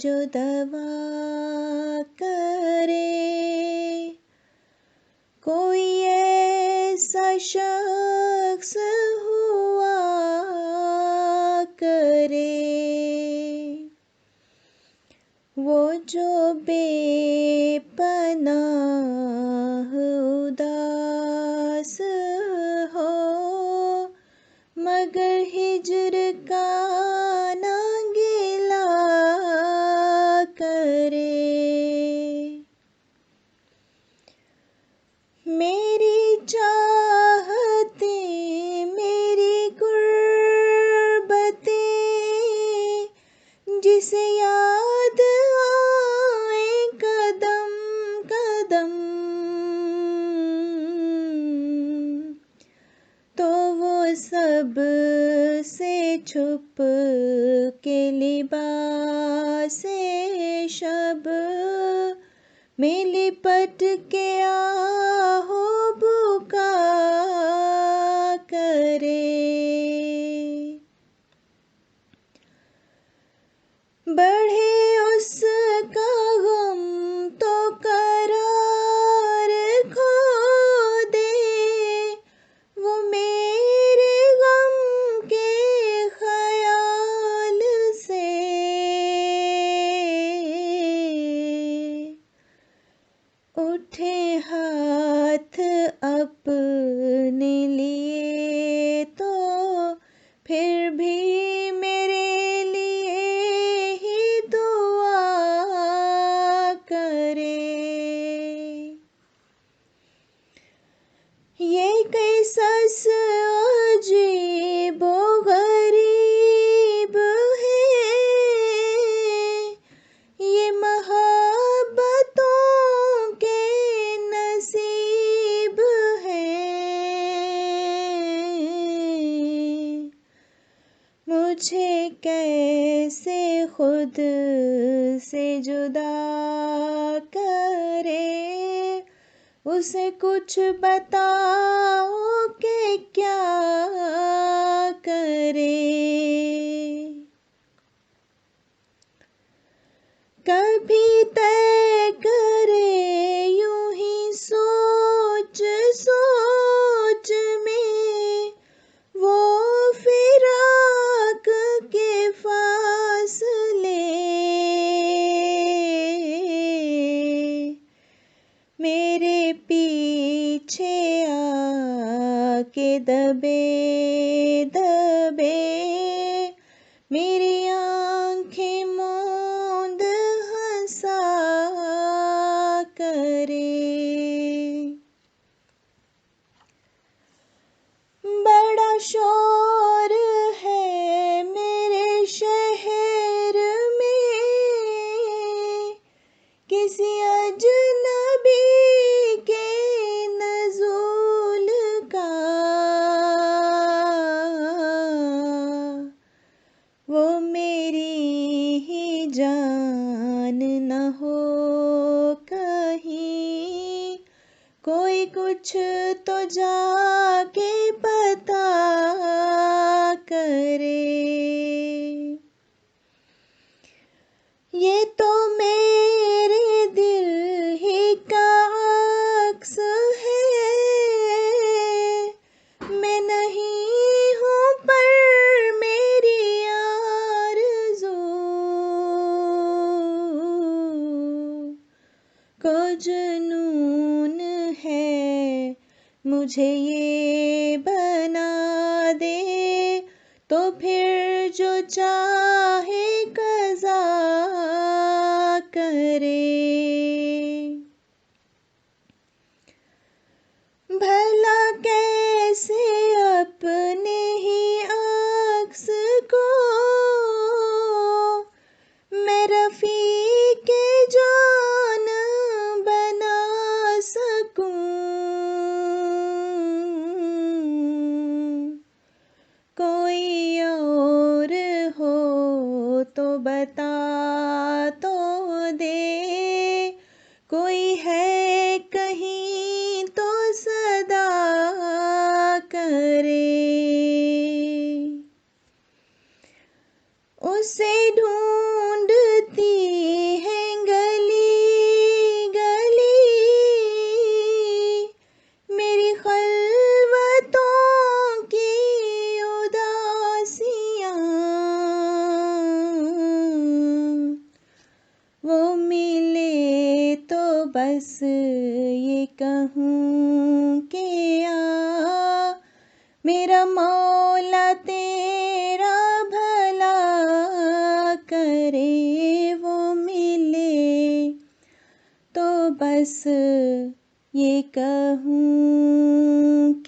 जो दवा करे, कोई ऐसा शख्स हुआ करे, वो जो बेपनाह उदास हो, मगर हिज्र का ना गिला करे। मेरी चाहतें, मेरी गुर्बतें, जिसे याद आए कदम कदम, तो वो सब से छुप के लिबासे शब में लिपट के आहो बुका करे। बढ़े उसका गम तो करार खो दे, वो मेरे गम के ख्याल से उठे हाथ अपने लिए, तो फिर भी मेरे लिए ही दुआ करे। ये किसस अजीब व गरीब है, ये मोहब्बतों के नसीब है, मुझे कैसे खुद से जुदा करे, उसे कुछ बताओ कि क्या करे। कभी तय करे यूं ही सोच सोच में, वो फिराक के फासले, मेरे पीछे आके दबे दबे मेरी आँखें मूंद हंसा करे। बड़ा शोर है मेरे शहर में, किसी अजनबी के नज़ूल का, वो मेरी ही जान न हो कहीं, कोई कुछ तो जाके पता करे। ये तो मेरे दिल ही का अक्स है, मैं नहीं हूँ पर मेरी आरज़ू को जुनून है, मुझे ये बना दे, तो फिर जो चाहे क़ज़ा करे। भला कैसे अपने ही अक्स को मैं रफ़ीक़े जान बना सकूं, कोई और हो तो बता तो दे, कोई है कहीं तो सदा करे। उसे ढूंढती मेरा मौला तेरा भला करे वो मिले, तो बस ये कहूँ